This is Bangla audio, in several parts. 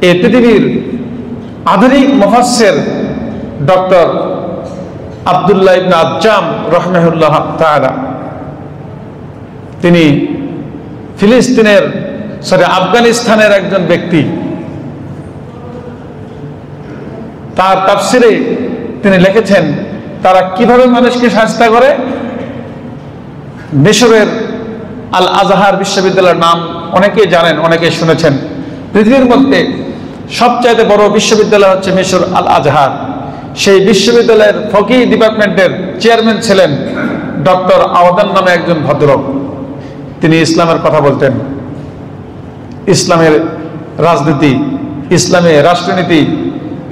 এই পৃথিবীর আধুনিক মুফাসসির ডক্টর আব্দুল্লাহ ইবনে আজ্জাম রাহিমাহুল্লাহ তাআলা, তিনি আফগানিস্তানের একজন ব্যক্তি। তার তাফসিরে তিনি লিখেছেন তারা কিভাবে মানুষকে শায়েস্তা করে। মিশরের আল আজহার বিশ্ববিদ্যালয়ের নাম অনেকেই জানেন, অনেকেই শুনেছেন। পৃথিবীর মধ্যে সবচাইতে বড় বিশ্ববিদ্যালয় হচ্ছে মিশর আল আজহার। সেই বিশ্ববিদ্যালয়ের ফকি ডিপার্টমেন্টের চেয়ারম্যান ছিলেন ডক্টর আওয়াদান নামে একজন ভদ্রলোক। তিনি ইসলামের কথা বলতেন, ইসলামের রাজনীতি, ইসলামের রাষ্ট্রনীতি,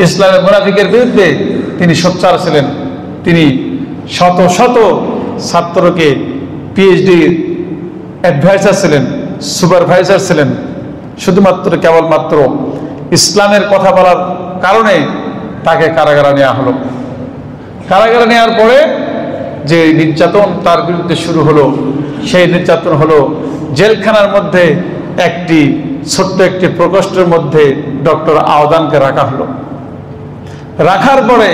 ইসলামের মুনাফিকের বিরুদ্ধে তিনি সোচ্চার ছিলেন। তিনি শত শত ছাত্রকে পিএইচডি অ্যাডভাইজার ছিলেন, সুপারভাইজার ছিলেন। শুধুমাত্র কেবলমাত্র ইসলামের কথা বলার কারণে তাকে কারাগারে নেওয়া হলো। কারাগারে নেওয়ার পরে যে নির্যাতন তার বিরুদ্ধে শুরু হলো, সেই নির্যাতন হলো জেলখানার মধ্যে ছোট্ট একটি প্রকোষ্ঠের মধ্যে ডক্টর আওয়াদানকে রাখা হলো। রাখার পরে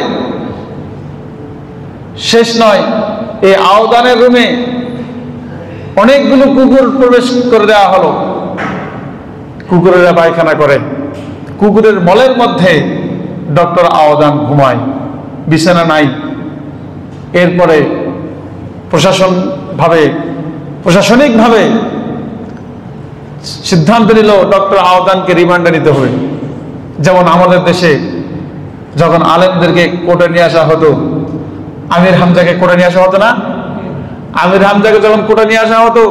শেষ নয়, এই আওয়াদানের রুমে অনেকগুলো কুকুর প্রবেশ করে দেওয়া হলো। কুকুরেরা পায়খানা করে, কুকুরের মলের মধ্যে ডক্টর আওয়াদান ঘুমায়, বিছানা নাই। এরপরে প্রশাসনিকভাবে সিদ্ধান্ত নিল ডক্টর আওয়াদানকে রিমান্ডে নিতে হবে। যেমন আমাদের দেশে যখন আলেমদেরকে কোর্টে নিয়ে আসা হতো, আমির হামজাকে কোর্টে নিয়ে আসা হতো না? আমির হামজাকে যখন কোর্টে নিয়ে আসা হতো,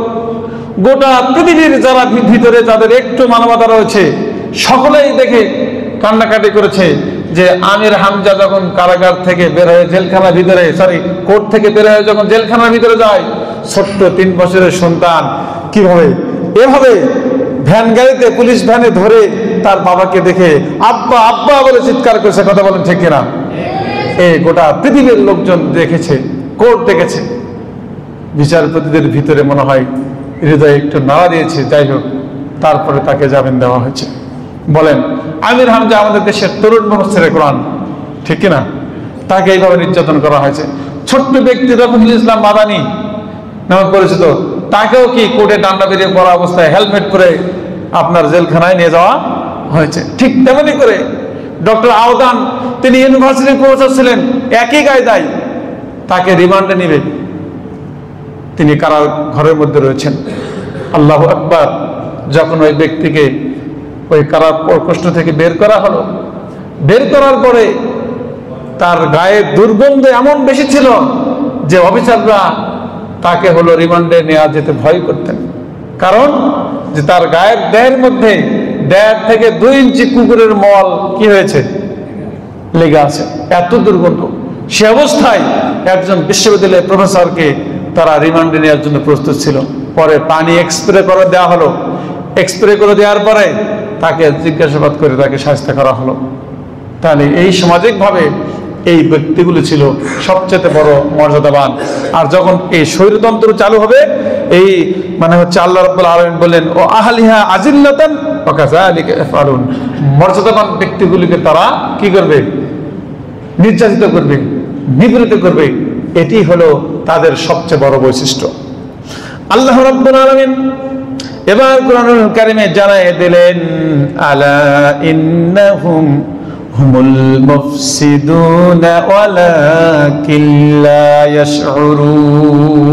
গোটা পৃথিবীর যারা ভিতরে যাদের একটু মানবতা রয়েছে সকলেই দেখে কান্নাকাটি করেছে যে আমির হামজা যখন কারাগার থেকে বের হয়ে জেলখানার ভিতরে কোর্ট থেকে বের হয়ে যখন জেলখানার ভিতরে যায়, ছোট্ট 3 বছরের সন্তান কিভাবে এভাবে ভ্যান গাড়িতে পুলিশ ভ্যানে ধরে তার বাবাকে দেখে আব্বা আব্বা বলে চিৎকার করেছে। কথা বলেন ঠিক কিনা? এই গোটা পৃথিবীর লোকজন দেখেছে, কোর্ট দেখেছে। বিচারপতিদের ভিতরে মনে হয় হৃদয়ে একটু নাড়া দিয়েছে। যাই হোক, তারপরে তাকে জামিন দেওয়া হয়েছে। বলেন, আমির হামজা আমাদের দেশের তরুণ মুফাসসিরে কোরআন, ঠিক কিনা? তাকে এইভাবে নির্যাতন করা হয়েছে। ছোট্ট ব্যক্তি রফিকুল ইসলাম মাদানী নামে পরিচিত, তাকেও কি কোর্টে ডান্ডা বেরিয়ে পড়া অবস্থায় হেলমেট পরে আপনার জেলখানায় নিয়ে যাওয়া হয়েছে। ঠিক তেমনি করে ডক্টর আওয়াদান, তিনি ইউনিভার্সিটির প্রফেসর ছিলেন, একই কায়দায় তাকে রিমান্ডে নিবে। তিনি কারাঘরের মধ্যে রয়েছেন। আল্লাহু আকবার। যখন ওই ব্যক্তিকে ওই কারা প্রকোষ্ঠ থেকে বের করা হলো, বের করার পরে তার গায়ে দুর্গন্ধ এমন বেশি ছিল যে অফিসাররা তাকে রিমান্ডে নেওয়া যেতে ভয় করতেন। কারণ যে তার দেহের মধ্যে 1.5 থেকে 2 ইঞ্চি কুকুরের মল কি হয়েছে, লেগে আছে, এত দুর্গন্ধ। সে অবস্থায় একজন বিশ্ববিদ্যালয়ের প্রফেসরকে তারা রিমান্ডে নেওয়ার জন্য প্রস্তুত ছিল। পরে পানি স্প্রে করে দেওয়া হলো। স্প্রে করে দেওয়ার পরে তাকে জিজ্ঞাসাবাদ করে তাকে শায়েস্তা করা হলো। তাহলে এই সামাজিকভাবে এই ব্যক্তিগুলো ছিল সবচেয়ে বড় মর্যাদাবান। আর যখন এই স্বৈরতন্ত্র চালু হবে, এই আল্লাহ রাব্বুল আলামিন বলেন, ও আহলিহা আজিল্লাতান ওয়া কাযালিকা ইয়াফআলুন, মর্যাদাবান ব্যক্তিগুলিকে তারা কি করবে, নির্যাতিত করবে, নিপীড়িত করবে। এটি হলো তাদের সবচেয়ে বড় বৈশিষ্ট্য। আল্লাহ রাব্বুল আলামিন এবার কোরআনুল কারীমে জানায়ে দিলেন, আলা ইন্নাহুম হুমুল মুফসিদুনা ওয়ালাকিন লা ইয়াশউরুন।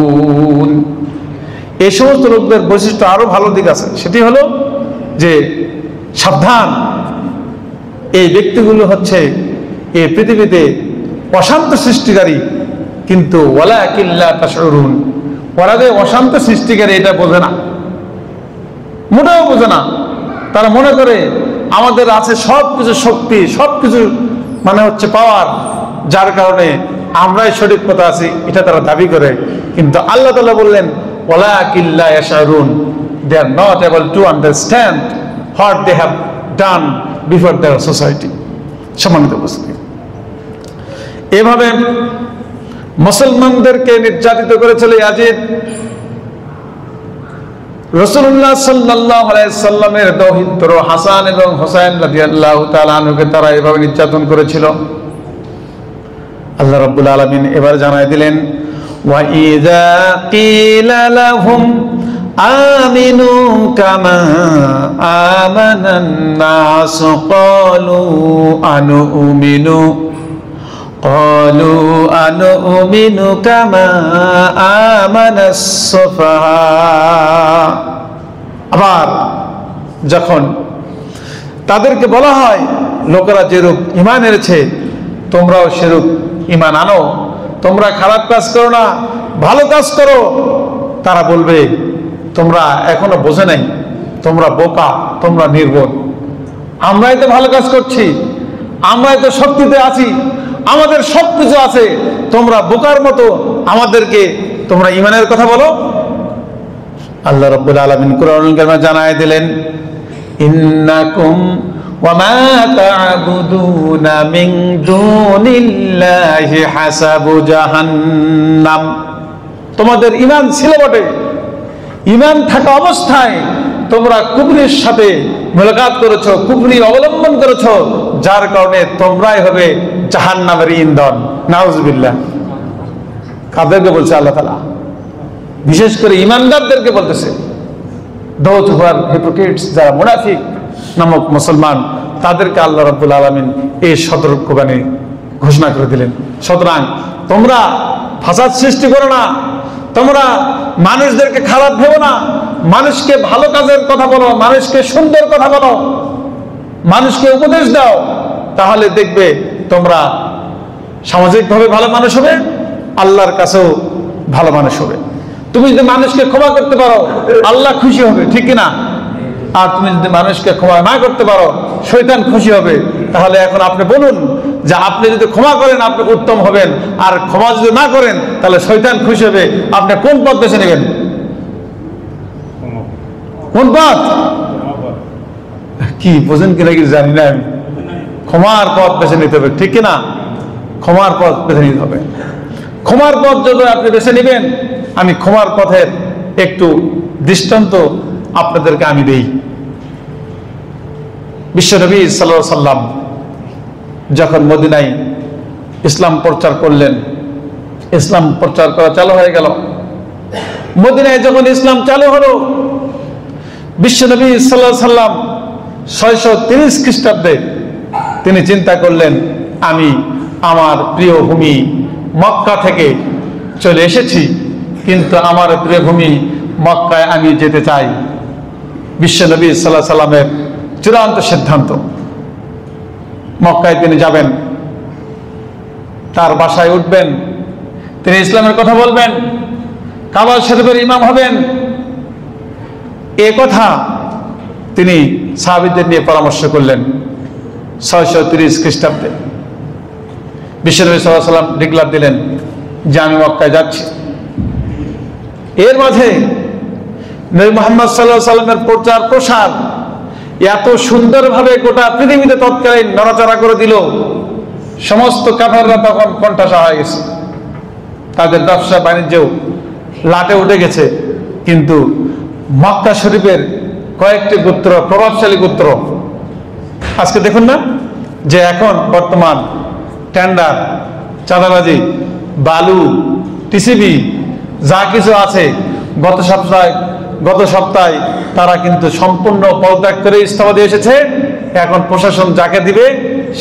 এই সমস্ত লোকদের বৈশিষ্ট্য আরো ভালো দিক আছে। সেটি হলো যে সাবধান, এই ব্যক্তিগুলো হচ্ছে এই পৃথিবীতে অশান্ত সৃষ্টিকারী, কিন্তু ওয়ালাকিন লা তাশউরুন, ওরা যে অশান্ত সৃষ্টিকারী এটা বোঝে না, মোটেও বোঝে না। তারা মনে করে আমাদের আছে সবকিছু শক্তি, সবকিছু পাওয়ার, যার কারণে আমরাই সঠিক পথে আছি, এটা তারা দাবি করে। কিন্তু আল্লাহ তাআলা বললেন, ওয়ালাকিন লা ইয়াশউরুন, they are not able to understand what they have done before their society। সম্মানিত উপস্থিতি, এভাবে মুসলমানদেরকে নির্যাতিত করেছিল ইয়াজিদ। রাসূলুল্লাহ সাল্লাল্লাহু আলাইহি সাল্লামের দৌহিত্র হাসান এবং হুসাইন রাদিয়াল্লাহু তাআলা আনহুকে তারা এভাবে নির্যাতন করেছিল। আল্লাহ রাব্বুল আলামিন এবার জানায় দিলেন, ওয়া ইযা কিলা লাহুম আমিনু কামা আমানান নাস ক্বালু আনুমিনু কামা আমানাস সুফাহা। আবার যখন তাদেরকে বলা হয় লোকেরা যেরূপ ঈমান এনেছে তোমরাও সেরূপ ঈমান আনো, তোমরা খারাপ কাজ করো না, ভালো কাজ করো, তারা বলবে তোমরা এখনো বোঝে নাই, তোমরা বোকা, তোমরা নির্বোধ, আমরাই তো ভালো কাজ করছি, আমরাই তো শক্তিতে আছি, আমাদের সবকিছু আছে, তোমরা বোকার মতো আমাদেরকে তোমরা ঈমানের কথা বলো। আল্লাহ রাব্বুল আলামিন কুরআনুল কারীমে জানায় দিলেন, ইন্নাকুম ওয়া মা তা'বুদুনা মিন দুনিল্লাহি হাসাবু জাহান্নাম। তোমাদের ঈমান ছিল বটে, ঈমান থাকা অবস্থায় তোমরা কুফরির সাথে মুলাকাত করেছো, কুফরি অবলম্বন করেছো, যার কারণে তোমরাই হবে জাহান্নামের ইন্ধন। নাউজুবিল্লাহ। কাদেরকে বলছে আল্লাহ তাআলা? বিশেষ করে ঈমানদারদেরকে বলতেছে। দোজ হু আর হিপোক্রিটস, যারা মুনাফিক নামক মুসলমান, তাদেরকে আল্লাহ রাব্বুল আলামিন এই সতর্কবাণী ঘোষণা করে দিলেন। সুতরাং তোমরা ফাসাদ সৃষ্টি করো না, তোমরা মানুষদেরকে খারাপ ভেবো না, মানুষকে ভালো কাজের কথা বলো, মানুষকে সুন্দর কথা বলো, মানুষকে উপদেশ দাও, তাহলে দেখবে তোমরা সামাজিকভাবে ভালো মানুষ হবে, আল্লাহর কাছেও ভালো মানুষ হবে। তুমি যদি মানুষকে ক্ষমা করতে পারো আল্লাহ খুশি হবে, ঠিক কিনা? আর তুমি যদি মানুষকে ক্ষমা না করতে পারো শয়তান খুশি হবে। তাহলে এখন আপনি বলুন যে আপনি যদি ক্ষমা করেন আপনি উত্তম হবেন, আর ক্ষমা যদি না করেন তাহলে শয়তান খুশি হবে। আপনি কোন পথ বেছে নেবেন? কোন পথ? কি বোঝেন কিনা কি জানি না আমি। ক্ষমার পথ বেছে নিতে হবে, ঠিক কিনা? ক্ষমার পথ বেছে নিতে হবে। ক্ষমার পথ যদি আপনি বেছে নেবেন, আমি ক্ষমার পথের একটু দৃষ্টান্ত আপনাদেরকে আমি দেই। বিশ্বনবী সাল্লাল্লাহু আলাইহি সাল্লাম যখন মদিনায় ইসলাম প্রচার করলেন, ইসলাম প্রচার করা চালু হয়ে গেল। মদিনায় যখন ইসলাম চালু হলো, বিশ্বনবী সাল্লাল্লাহু আলাইহি সাল্লাম 630 খ্রিস্টাব্দে তিনি চিন্তা করলেন, আমি আমার প্রিয় ভূমি মক্কা থেকে চলে এসেছি, কিন্তু আমার প্রিয় ভূমি মক্কায় আমি যেতে চাই। বিশ্বনবী সাল্লাল্লাহু আলাইহি সাল্লামের চূড়ান্ত সিদ্ধান্ত, মক্কায় তিনি যাবেন, তার বাসায় উঠবেন, তিনি ইসলামের কথা বলবেন, কাবা শরীফের ইমাম হবেন। এ কথা তিনি সাহাবীদের নিয়ে পরামর্শ করলেন 630 খ্রিস্টাব্দে। বিশ্বনবী সাল্লাল্লাহু আলাইহি সাল্লাম ডিক্লার দিলেন যে আমি মক্কায় যাচ্ছি। এর মাঝে নবী মুহাম্মদ সাল্লাল্লাহু আলাইহি সাল্লামের প্রচার প্রসার এত সুন্দরভাবে গোটা পৃথিবীতে তৎকালীন নড়াচড়া করে দিল, সমস্ত কাফেররা তখন কণ্ঠাসা হয়ে গেছে, তাদের ব্যবসা বাণিজ্যও লাটে উঠে গেছে। কিন্তু মক্কা শরীফের কয়েকটি গোত্র, প্রভাবশালী গোত্র, আজকে দেখুন না যে এখন বর্তমান টেন্ডার, চাঁদাবাজি, বালু, টিসিবি যা কিছু আছে, গত সপ্তাহে তারা কিন্তু সম্পূর্ণ পদত্যাগ করে ইস্তফা দিয়ে এসেছে। এখন প্রশাসন যাকে দিবে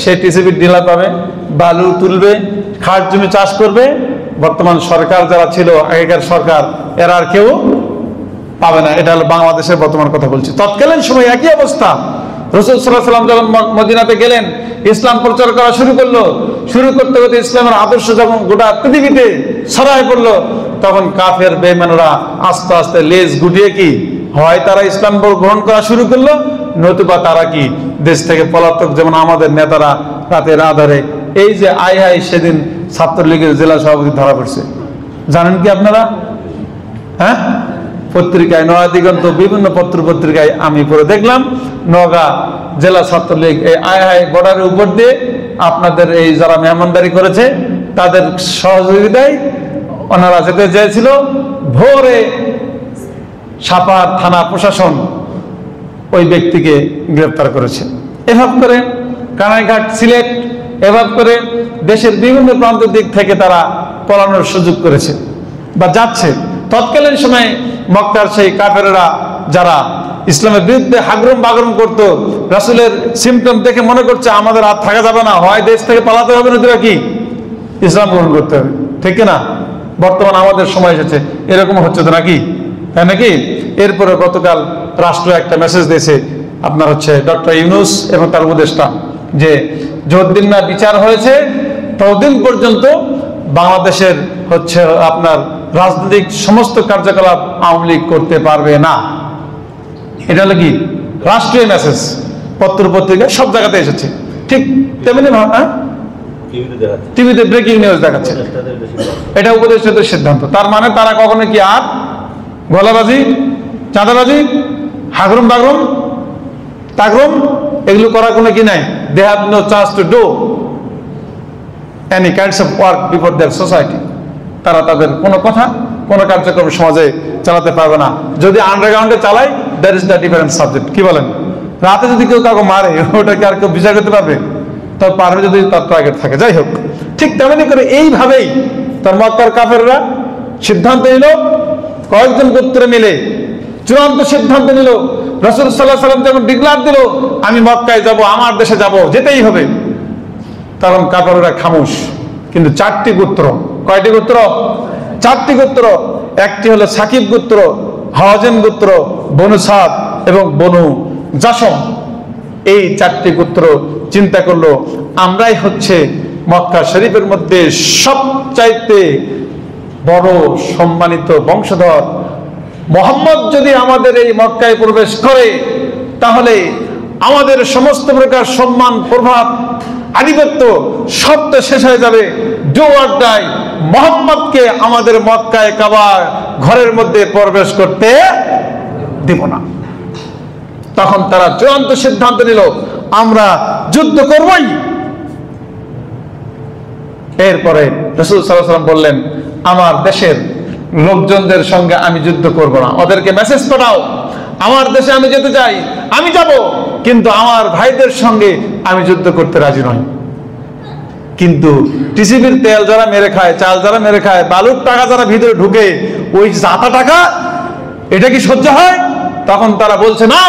সে টিসিবির ডিলার পাবে, বালু তুলবে, খাস জমি চাষ করবে। বর্তমান সরকার যারা ছিল, আগেকার সরকার, এরা আর কেউ পাবে না। এটা হলো বাংলাদেশের বর্তমান কথা বলছি। তৎকালীন সময় একই অবস্থা। রাসূল সাল্লাল্লাহু আলাইহি ওয়াসাল্লাম যখন মদিনাতে গেলেন, ইসলাম প্রচার করা শুরু করতে করতে ইসলামের আদর্শ যখন গোটা পৃথিবীতে ছড়ায় পড়লো, তখন কাফের বেঈমানরা আস্তে আস্তে লেজ গুটিয়ে কি হয় তারা ইসলাম গ্রহণ করা শুরু করলো, নতুবা তারা কি দেশ থেকে পলাতক। যেমন আমাদের নেতারা রাতের আধারে, এই যে আই সেদিন ছাত্রলীগের জেলা সভাপতি ধরা পড়ছে, জানেন কি আপনারা? হ্যাঁ, পত্রিকায়, নয়া দিগন্ত, বিভিন্ন পত্র পত্রিকায় আমি পড়ে দেখলাম, নওগাঁ জেলা ছাত্রলীগ এই আই বর্ডারের উপর দিয়ে আপনাদের এই যারা মেহমানদারি করেছে তাদের সহযোগিতায় ওনারা যেতে চেয়েছিল, ভোরে সাপাহার থানা প্রশাসন ওই ব্যক্তিকে গ্রেফতার করেছে। এভাবে করে কানাইঘাট, সিলেট, এভাবে করে দেশের বিভিন্ন প্রান্তের দিক থেকে তারা পলানোর সুযোগ করেছে বা যাচ্ছে। তৎকালীন সময়ে মক্কার সেই কাফেররা যারা ইসলামের বিরুদ্ধে হাগরম বাগরম করত, রাসূলের সিমটম দেখে মনে করছে আমাদের আর থাকা যাবে না, হয় দেশ থেকে পালাতে হবে, না কি ইসলাম গ্রহণ করতে হবে, ঠিক না? বর্তমান আমাদের সময় এসেছে, এরকম হচ্ছে তো নাকি, তাই নাকি? এরপরে গতকাল রাষ্ট্র একটা মেসেজ দিয়েছে, আপনার হচ্ছে ডক্টর ইউনূস এবং তার উপদেষ্টা, যে যতদিন না বিচার হয়েছে ততদিন পর্যন্ত বাংলাদেশের হচ্ছে আপনার রাজনৈতিক সমস্ত কার্যকলাপ আওয়ামী লীগ করতে পারবে না। এটা হলো কি রাষ্ট্রীয় মেসেজ, পত্র পত্রিকায় সব জায়গাতে এসেছে। ঠিক তেমনি টিভিতে ব্রেকিং নিউজ দেখাচ্ছে, এটা উপদেষ্টাদের সিদ্ধান্ত। তার মানে তারা কখনো কি আর গলাবাজি, চাঁদাবাজি, হাগরম বাগরম তাগরম এগুলো করার কোনো কি নাই। They have no chance to do any kinds of work before their society. তারা তাদের কোনো কথা, কোনো কার্যক্রম সমাজে চালাতে পারবে না। যদি আন্ডারগ্রাউন্ডে চালায়, that is the different subject. কি বলেন? রাতে যদি কেউ কাউকে মারে, ওটাকে আর কেউ বিচার করতে পারবে? তবে পারবে যদি তার টার্গেট থাকে। যাই হোক, ঠিক তেমনি করে এইভাবেই তার মক্কার কাফেররা সিদ্ধান্ত নিল, কয়েকজন গোত্র মিলে চূড়ান্ত সিদ্ধান্ত নিল। রাসূল সাল্লাল্লাহু আলাইহি ওয়াসাল্লাম যখন ডিক্লার দিল আমি মক্কায় যাব, আমার দেশে যাব, যেতেই হবে, তখন কাফেররা খামোশ। কিন্তু চারটি গোত্র, কয়টি গোত্র? চারটি গোত্র। একটি হলো সাকিব গোত্র, হাওয়াজিন গোত্র, বনু সাদ এবং বনু জাসম। এই চারটি গোত্র চিন্তা করলো আমরাই হচ্ছে মক্কা শরীফের মধ্যে সবচাইতে বড় সম্মানিত বংশধর। মুহাম্মদ যদি আমাদের এই মক্কায় প্রবেশ করে তাহলে আমাদের সমস্ত প্রকার সম্মান, প্রভাব, আধিপত্য সব তো শেষ হয়ে যাবে। ডু অর ডাই, মুহাম্মদকে আমাদের মক্কায় কাবা ঘরের মধ্যে প্রবেশ করতে দেব না। তখন তারা চূড়ান্ত সিদ্ধান্ত নিল আমরা যুদ্ধ করবই। এরপরে রাসূল সাল্লাল্লাহু আলাইহি ওয়াসাল্লাম বললেন আমার দেশের লোকজনদের সঙ্গে আমি যুদ্ধ করব না, ওদেরকে মেসেজ পাঠাও আমার দেশে আমি যেতে চাই, আমি যাব, কিন্তু আমার ভাইদের সঙ্গে আমি যুদ্ধ করতে রাজি নই। কিন্তু টিসিবির তেল যারা মেরে খায়, চাল যারা মেরে খায়, বালুর টাকা যারা ভিতরে ঢুকে, ওই জাতা টাকা, এটা কি সহ্য হয়? তখন তারা বলছে না,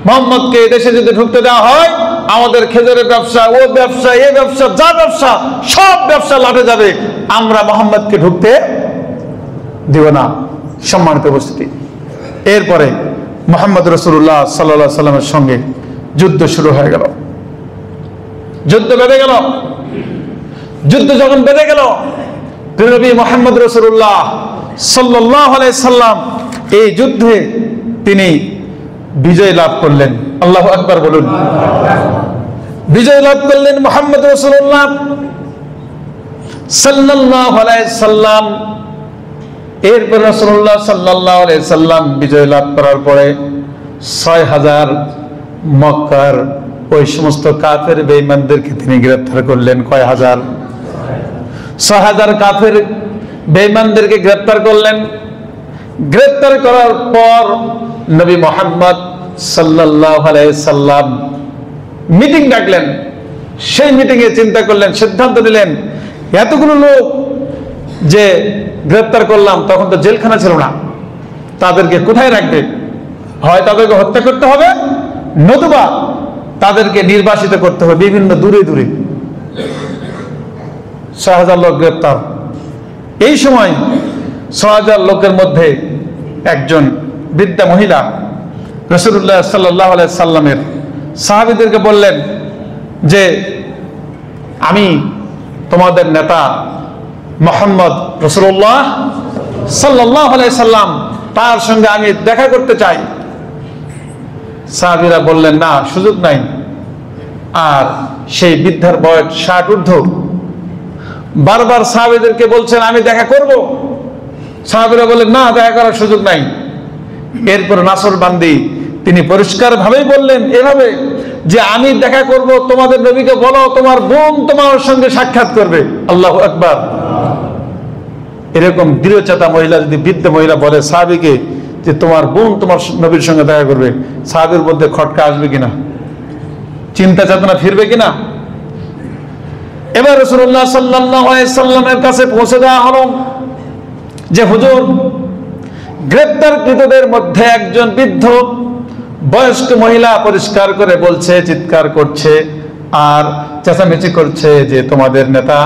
মুহাম্মদকে দেশে যদি ঢুকতে দেওয়া হয় আমাদের খেজুরের ব্যবসা, ও ব্যবসা, এ ব্যবসা, যা ব্যবসা, সব ব্যবসা লাটে যাবে, আমরা মুহাম্মদকে ঢুকতে দিব না। সম্মানিত উপস্থিতি, এরপরে মুহাম্মদ রাসূলুল্লাহ সাল্লাল্লাহু আলাইহি ওয়াসাল্লামের সঙ্গে যুদ্ধ শুরু হয়ে গেল। যুদ্ধ বেঁধে গেল। যুদ্ধ যখন বেঁধে গেল, নবী মুহাম্মদ রাসূলুল্লাহ সাল্লাল্লাহু আলাইহি সাল্লাম এই যুদ্ধে তিনি বিজয় লাভ করলেন। আল্লাহু আকবার বলুন। বিজয় লাভ করলেন মুহাম্মদ রাসূলুল্লাহ সাল্লাল্লাহু আলাইহি সাল্লাম। এরপর রাসূলুল্লাহ সাল্লাল্লাহু আলাইহি সাল্লাম বিজয় লাভ করার পরে ৬,০০০ মক্কার ওই সমস্ত কাফের বেঈমানদেরকে তিনি গ্রেফতার করলেন। কয় হাজার? ৬,০০০ কাফের বেঈমানদেরকে গ্রেফতার করলেন। গ্রেফতার করার পর নবী মুহাম্মদ সাল্লাল্লাহু আলাইহি সাল্লাম মিটিং ডাকলেন। সেই মিটিংয়ে চিন্তা করলেন, সিদ্ধান্ত নিলেন এতগুলো লোক যে গ্রেফতার করলাম, তখন তো জেলখানা ছিল না, তাদেরকে কোথায় রাখবে? হয় তাদেরকে হত্যা করতে হবে, নতুবা তাদেরকে নির্বাসিত করতে হবে বিভিন্ন দূরে দূরে। ৬,০০০ লোক গ্রেফতার। এই সময় ৬,০০০ লোকের মধ্যে একজন বৃদ্ধা মহিলা রাসূলুল্লাহ সাল্লাল্লাহু আলাইহি সাল্লামের সাহাবীদেরকে বললেন যে আমি তোমাদের নেতা মুহাম্মদ রাসূলুল্লাহ সাল্লাল্লাহু আলাইহি সাল্লাম, তার সঙ্গে আমি দেখা করতে চাই। সাহাবীরা বললেন না, সুযোগ নাই। আর সেই বৃদ্ধার বয়স ৬০ ঊর্ধ্ব। বারবার সাহাবীদেরকে বলছেন আমি দেখা করব। সাহাবীরা বললেন না, দেখা করার সুযোগ নাই। এরপর নাসরবান্দি তিনি পরিষ্কার ভাবেই বললেন এভাবে যে আমি দেখা করব, তোমাদের নবীকে বলো তোমার বোন তোমার সঙ্গে সাক্ষাৎ করবে। আল্লাহু আকবার। এরকম দৃঢ়চেতা মহিলা যদি বৃদ্ধ মহিলা বলে সাহাবীকে যে তোমার বোন তোমার নবীর সঙ্গে দেখা করবে, সাহাবীর মধ্যে খটকা আসবে কিনা, চিন্তা চেতনা ফিরবে কিনা? এবার রাসূলুল্লাহ সাল্লাল্লাহু আলাইহি সাল্লামের কাছে পৌঁছে দেওয়া হলো যে হুজুর, গ্রেপ্তারকৃতদের মধ্যে একজন বৃদ্ধ বয়স্ক মহিলা পরিষ্কার করে বলছে, চিৎকার করছে আর চেঁচামেচি করছে যে তোমাদের নেতা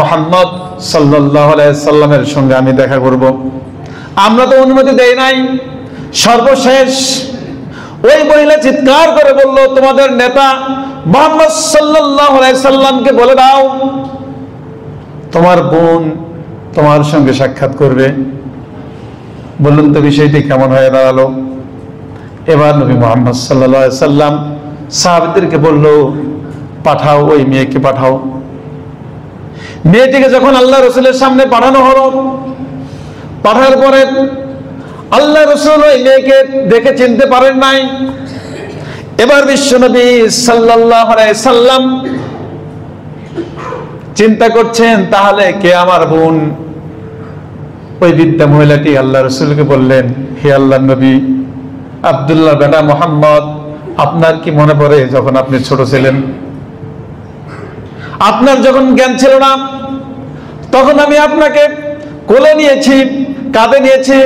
মুহাম্মদ সাল্লাল্লাহু আলাইহি সাল্লামের সঙ্গে আমি দেখা করব। আমরা তো অনুমতি দেই নাই। সর্বশেষ ওই মহিলা চিৎকার করে বলল, তোমাদের নেতা মুহাম্মদ সাল্লাল্লাহু আলাইহি সাল্লামকে বলে দাও তোমার বোন তোমার সঙ্গে সাক্ষাৎ করবে। বলুন তো বিষয়টি কেমন হয়ে দাঁড়ালো? এবার নবী মুহাম্মদ সাল্লাল্লাহু আলাইহি সাল্লাম সাহাবীদেরকে বলল, পাঠাও, ওই মেয়েকে পাঠাও। মেয়েটিকে যখন আল্লাহ রাসূলের সামনে পাঠানো হলো, পাঠার পরে আল্লাহ রাসূল ওই মেয়েকে দেখে চিনতে পারেন নাই। এবার বিশ্বনবী সাল্লাল্লাহু আলাইহি সাল্লাম চিন্তা করছেন, তাহলে কে আমার বোন? ওই বৃদ্ধা মহিলাটি আল্লাহ রাসূলকে বললেন, হে আল্লাহর নবী, আব্দুল্লাহ বেটা মুহাম্মদ, আপনার কি মনে পড়ে যখন আপনি ছোট ছিলেন, আপনার যখন জ্ঞান ছিল না, তখন আমি আপনাকে কোলে নিয়েছি, কাঁধে নিয়েছি,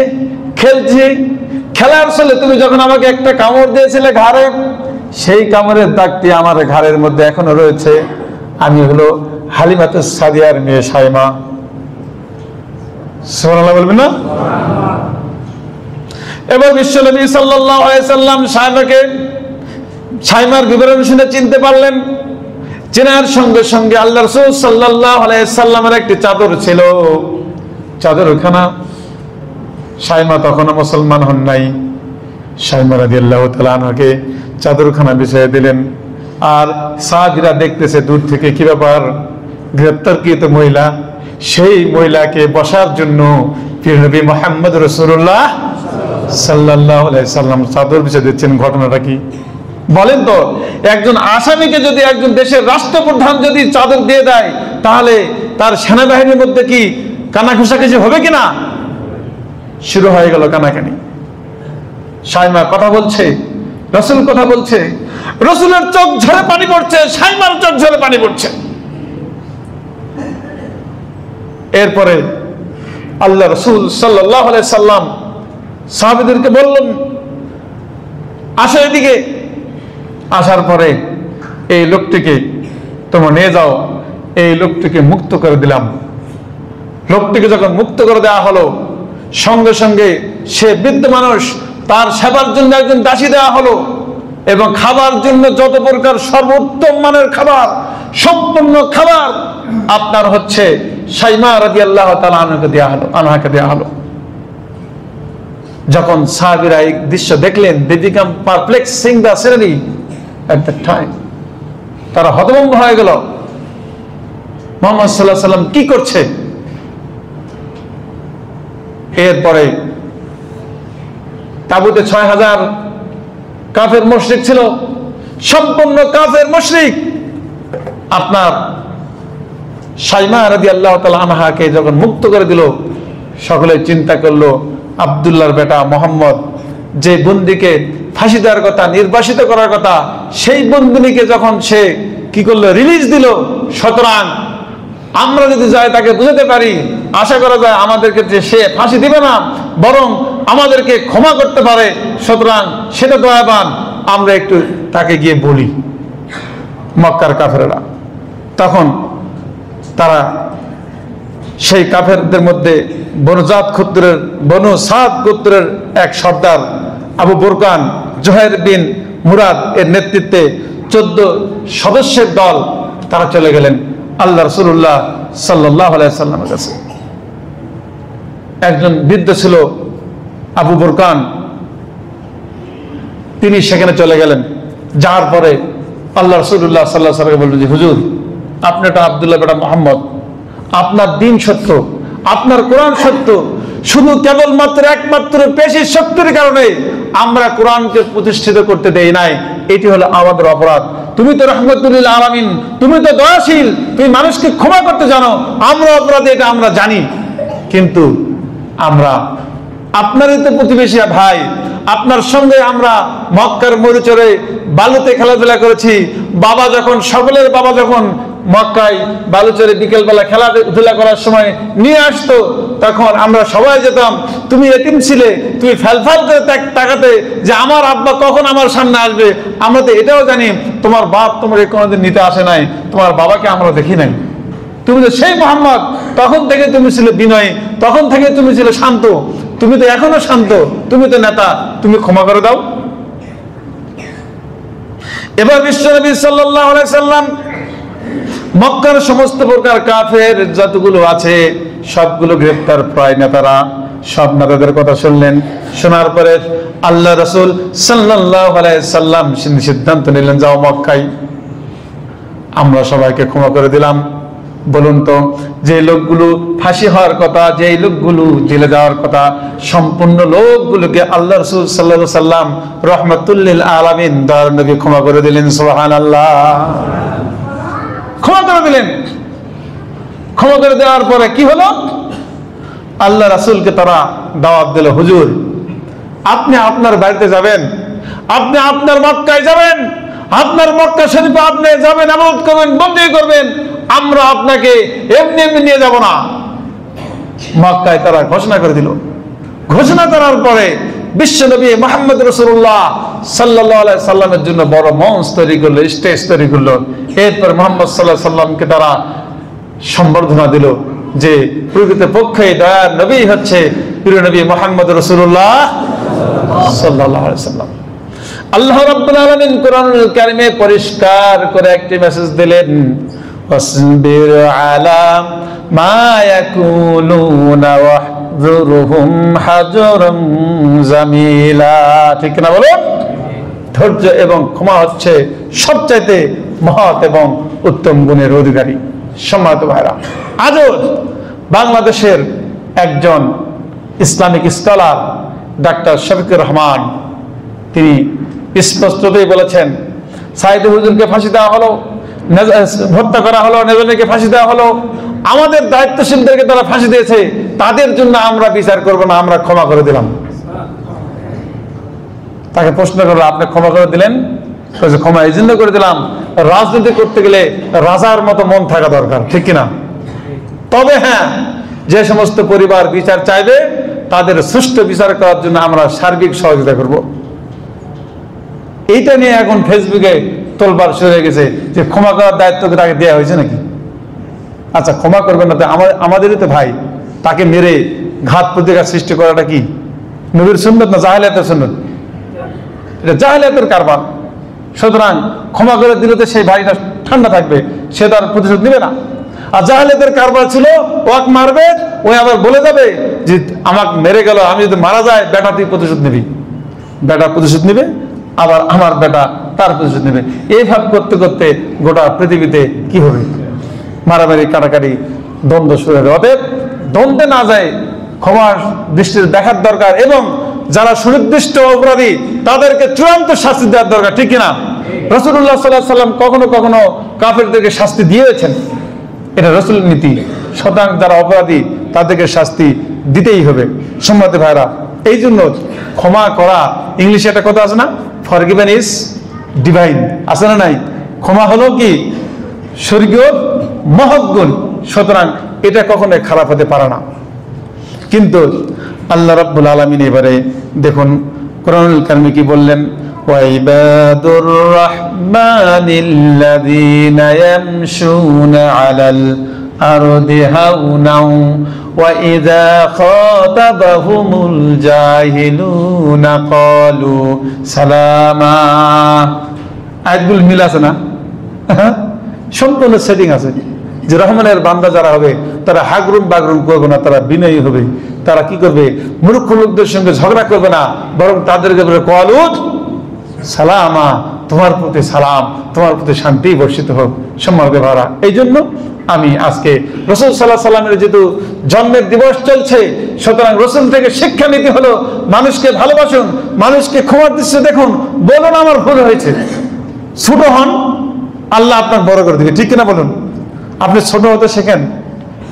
খেলছি, খেলার ফলে তুমি যখন আমাকে একটা কামড় দিয়েছিলে ঘাড়ে, সেই কামড়ের দাগটি আমার ঘাড়ের মধ্যে এখনো রয়েছে। আমি হলো হালিমাতুস সাদিয়ার মেয়ে সাইমা। সুবহানাল্লাহ বলবেন না? এবার বিশ্বনবী সাল্লাল্লাহু আলাইহি সাল্লাম সাইমার বিবরণ শুনে চিনতে পারলেন। চেনার সঙ্গে সঙ্গে আল্লাহ রাসূল সাল্লাল্লাহু আলাইহি সাল্লামের একটি চাদর ছিল, চাদরখানা, সাইমা তখনও মুসলমান হন নাই। সাইমা রাদিয়াল্লাহু তাআলা আনহাকে চাদরখানা বিছিয়ে দিলেন। আর সাহাবীরা দেখতেছে দূর থেকে, কি ব্যাপার, গ্রেপ্তারকৃত মহিলা। সেই মহিলাকে বসার জন্য প্রিয় নবী মুহাম্মদ রাসূলুল্লাহ সাল্লাল্লাহু আলাইহি সাল্লাম চাদর বিছিয়ে দিচ্ছেন। ঘটনাটা কি বলেন তো? একজন আসামিকে যদি একজন দেশের রাষ্ট্রপ্রধান যদি চাদর দিয়ে দেয়, তাহলে তার সেনাবাহিনীর মধ্যে কি কানাঘুষাঘুষি হবে কিনা? শুরু হয়ে গেল কানাকানি। সাইমা কথা বলছে, রাসূল কথা বলছে, রাসূলের চোখ ঝরে পানি পড়ছে, সাইমার চোখ ঝরে পানি পড়ছে। এরপরে আল্লাহ রাসূল সাল্লাল্লাহু আলাইহি সাল্লাম সাহাবীদেরকে বললেন, আসো এদিকে। আসার পরে এই লোকটিকে তোমরা নিয়ে যাও, এই লোকটিকে মুক্ত করে দিলাম। লোকটিকে যখন মুক্ত করে দেওয়া হলো, সঙ্গে সঙ্গে সে বৃদ্ধ মানুষ, তার সেবার জন্য একজন দাসী দেওয়া হলো এবং খাবার জন্য যত প্রকার সর্বোত্তম মানের খাবার, সম্পূর্ণ খাবার আপনার হচ্ছে সাইমা রাদিয়াল্লাহু তাআলা আনহাকে দেওয়া হলো। যখন সাহাবীরা এই দৃশ্য দেখলেন, they become perplexing the scenery at that time, তারা হতভম্ব হয়ে গেল। মুহাম্মদ সাল্লাল্লাহু আলাইহি সাল্লাম কি করছে? এরপরে তাবুতে ৬,০০০ কাফের মুশরিক ছিল, সম্পূর্ণ কাফের মুশরিক। আপনার সাইমা রাদিয়াল্লাহু তাআলা আনহাকে যখন মুক্ত করে দিল, সকলে চিন্তা করলো, আব্দুল্লাহর বেটা মোহাম্মদ যে বন্দীকে ফাঁসি দেওয়ার কথা, নির্বাসিত করার কথা, সেই বন্দিনীকে যখন সে কি করলো, রিলিজ দিল। সুতরাং আমরা যদি যাই তাকে বুঝাতে পারি, আশা করা যায় আমাদেরকে যে সে ফাঁসি দিবে না, বরং আমাদেরকে ক্ষমা করতে পারে। সুতরাং সেটা দয়াবান, আমরা একটু তাকে গিয়ে বলি। মক্কার কাফেররা তখন তারা সেই কাফেরদের মধ্যে বনু সাদ গোত্রের এক সর্দার আবু বুরকান জুহাইর বিন মুরাদ এর নেতৃত্বে 14 সদস্যের দল, তারা চলে গেলেন আল্লাহ রাসূলুল্লাহ সাল্লাল্লাহু আলাইহি সাল্লামের কাছে। একজন বৃদ্ধ ছিল আবু বুরকান, তিনি সেখানে চলে গেলেন। যাওয়ার পরে আল্লাহ রাসূলুল্লাহ সাল্লাল্লাহু আলাইহি সাল্লাম বললেন যে, হুজুর, আপনি এটা আব্দুল্লাহ বেটা মুহাম্মদ, আপনার দিন সত্য, আপনার কোরআন সত্য, শুধু কেবলমাত্র একমাত্র পেশির শক্তির কারণে আমরা কোরআনকে প্রতিষ্ঠিত করতে দেই নাই। এটি হলো আমাদের অপরাধ। তুমি তো রাহমাতুল লিল আলামিন, তুমি তো দয়াশীল, তুমি মানুষকে ক্ষমা করতে জানো। আমরা অপরাধী, এটা আমরা জানি, কিন্তু আমরা আপনারই তো প্রতিবেশী ভাই, আপনার সঙ্গে আমরা মক্কার মরুচরে বালুতে খেলাধুলা করেছি। বাবা যখন, সকলের বাবা যখন মক্কায় বালুচরে বিকেলবেলা খেলাধুলা করার সময় নিয়ে আসতো, তখন আমরা সবাই যেতাম। তুমি এতিম ছিলে, তুমি ফ্যালফ্যাল করে তাকাতে যে আমার আব্বা কখন আমার সামনে আসবে। আমরা তো এটাও জানি তোমার বাপ তোমাকে কোনোদিন নিতে আসে নাই, তোমার বাবাকে আমরা দেখি নাই। তুমি তো সেই মোহাম্মদ, তখন থেকে তুমি ছিলে বিনয়ী, তখন থেকে তুমি ছিলে শান্ত, তুমি তো এখনো শান্ত, তুমি তো নেতা, তুমি ক্ষমা করে দাও। এবার বিশ্বনবী সাল্লাল্লাহু আলাইহি সাল্লাম মক্কার সমস্ত প্রকার কাফের যতগুলো আছে সবগুলো গ্রেফতার প্রায় নেতারা, সব নেতাদের কথা শুনলেন। শোনার পরে আল্লাহ রাসূল সাল্লাল্লাহু আলাইহি সাল্লাম সিদ্ধান্ত নিলেন, যাও মক্কায়, আমরা সবাইকে ক্ষমা করে দিলাম। বলুন তো, যে লোকগুলো ফাঁসি হওয়ার কথা, যে লোকগুলো জেলে যাওয়ার কথা, সম্পূর্ণ লোকগুলোকে আল্লাহ রাসূল সাল্লাল্লাহু আলাইহি সাল্লাম রাহমাতুল লিল আলামিন দয়ার নবী ক্ষমা করে দিলেন। সুবহানাল্লাহ, ক্ষমা করে দিলেন। ক্ষমা করে দেওয়ার পরে কি হলো? আল্লাহ রাসূলকে তারা দাওয়াত দিল, হুজুর আপনি আপনার বাড়িতে যাবেন, আপনি আপনার মক্কায় যাবেন, আপনার মক্কা শরীফে আপনি যাবেন, ইবাদত করবেন, বন্দী করবেন, আমরা আপনাকে এমনি এমনি নিয়ে যাব না। মক্কায় তারা ঘোষণা করে দিল। ঘোষণা করার পরে বিশ্বনবী মুহাম্মদ রাসূলুল্লাহ সাল্লাল্লাহু আলাইহি সাল্লামের জন্য বড় মঞ্চ তৈরি করলো, স্টেজ তৈরি করলো। এরপর মুহাম্মদ সাল্লাল্লাহু আলাইহি সাল্লামকে তারা সম্বর্ধনা দিল যে প্রকৃতপক্ষে দয়ার নবী হচ্ছে প্রিয় নবী মুহাম্মদ রাসূলুল্লাহ সাল্লাল্লাহু আলাইহি সাল্লাম। আল্লাহ রাব্বুল আলামিন কোরআনুল কারীমে পরিষ্কার করে একটি মেসেজ দিলেন, ওয়াসবির আলা মা ইয়াকুলুনা ওয়াহযুরহুম হাজরাম জামিলা। ঠিক না বলো? ধৈর্য এবং ক্ষমা হচ্ছে সবচাইতে মহৎ এবং উত্তম গুণের অধিকারী। সম্মানিত ভাইরা, আজও বাংলাদেশের একজন Islamic scholar doctor Shafiqur Rahman তিনি স্পষ্টতই বলেছেন, সাইদি হুজুরকে ফাঁসি দেওয়া হলো, হত্যা করা হলো, নেজামীকে ফাঁসি দেওয়া হলো, আমাদের দায়িত্বশীলদেরকে তারা ফাঁসি দিয়েছে, তাদের জন্য আমরা বিচার করব না, আমরা ক্ষমা করে দিলাম। তাকে প্রশ্ন করলো, আপনি ক্ষমা করে দিলেন? ক্ষমা এই জন্য করে দিলাম, রাজনীতি করতে গেলে রাজার মতো মন থাকা দরকার, ঠিক কিনা? তবে হ্যাঁ, যে সমস্ত পরিবার বিচার চাইবে তাদের সুষ্ঠু বিচার করার জন্য আমরা সার্বিক সহযোগিতা করব। এইটা নিয়ে এখন ফেসবুকে তোলপাড় শুরু হয়ে গেছে যে ক্ষমা করার দায়িত্ব তাকে দেওয়া হয়েছে নাকি? আচ্ছা, ক্ষমা করবেন না তো আমাদেরই তো ভাই, তাকে মেরে ঘাত প্রতিঘাত সৃষ্টি করাটা কি নবীর সুন্নত না জাহেলিয়াতের সুন্নত? এটা জাহেলিয়াতের কারবার। সুতরাং ক্ষমা করে দিলে তো সেই ভাইটা ঠান্ডা থাকবে, সে তার প্রতিশোধ নিবে না। আর জাহেলিয়াতের কারবার ছিল, ওয়াক মারবে, ওই আবার বলে যাবে যে আমাকে মেরে গেল, আমি যদি মারা যায় বেটা তুই প্রতিশোধ নিবি, বেটা প্রতিশোধ নিবে, আবার আমার বেটা তার প্রতিশোধ নেবে। এইভাবে করতে করতে গোটা পৃথিবীতে কি হবে? মারামারি, কাটাকাটি, দ্বন্দ্ব শুরু হবে। অতএব দ্বন্দ্বে না যায় ক্ষমার দৃষ্টিতে দেখার দরকার, এবং যারা সুনির্দিষ্ট অপরাধী তাদেরকে চূড়ান্ত শাস্তি দেওয়ার দরকার, ঠিক কিনা? রাসূলুল্লাহ সাল্লাল্লাহু আলাইহি সাল্লাম কখনো কখনো কাফেরদেরকে শাস্তি দিয়েছেন, এটা রাসূলের নীতি। সুতরাং যারা অপরাধী তাদেরকে শাস্তি দিতেই হবে। সম্মানিত ভাইরা, এই জন্য ক্ষমা করা, ইংলিশে একটা কথা আছে না, ফরগিভেন ইজ ডিভাইন, আছে না নাই? ক্ষমা হলো কি স্বর্গীয় মহৎ গুণ। সুতরাং এটা কখনোই খারাপ হতে পারে না। কিন্তু আল্লাহ রাব্বুল আলামিন এবারে দেখুন কোরআনুল কারীমে কি বললেন, ওয়াইবাদুর রাহমানিল্লাযীনা ইয়ামশুনা আলাল আরদি হাওনাও ওয়া ইযা খাতাবাহুমুল জাহিলুনা ক্বালু সালামা। আয়াতগুলো মিল আছে না? সম্পূর্ণ সেটিং আছে যে রহমানের বান্দা যারা হবে তারা হাগরুম বাগরুম করবে না, তারা বিনয়ী হবে, তারা কি করবে? মূর্খ লোকদের সঙ্গে ঝগড়া করবে না, বরং তাদেরকে বলে ক্বালু সালামা, তোমার প্রতি সালাম, তোমার প্রতি শান্তি বর্ষিত হোক। সম্মানিত ভাইরা, এই জন্য আমি আজকে রাসূল সাল্লাল্লাহু আলাইহি ওয়াসাল্লামের যেহেতু জন্মের দিবস চলছে, সুতরাং রাসূল থেকে শিক্ষা নিতে হলো মানুষকে ভালোবাসুন, মানুষকে ক্ষমার দৃষ্টিতে দেখুন, বলুন আমার ভুল হয়েছে, ছোট হন, আল্লাহ আপনাকে বড় করে দিবে, ঠিক কিনা বলুন? আপনি ছোট হতে শেখেন।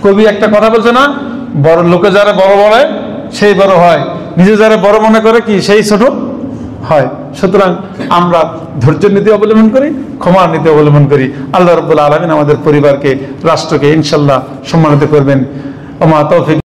কবি একটা কথা বলছে না, বড় লোকে যারা বড় বলে সেই বড় হয়, নিজে যারা বড় মনে করে কি সেই ছোট হয়। সুতরাং আমরা ধৈর্যের নীতি অবলম্বন করি, ক্ষমার নীতি অবলম্বন করি। আল্লাহ রাব্বুল আলামিন আমাদের পরিবারকে, রাষ্ট্রকে ইনশাআল্লাহ সম্মানিত করবেন। ওমা তৌফিক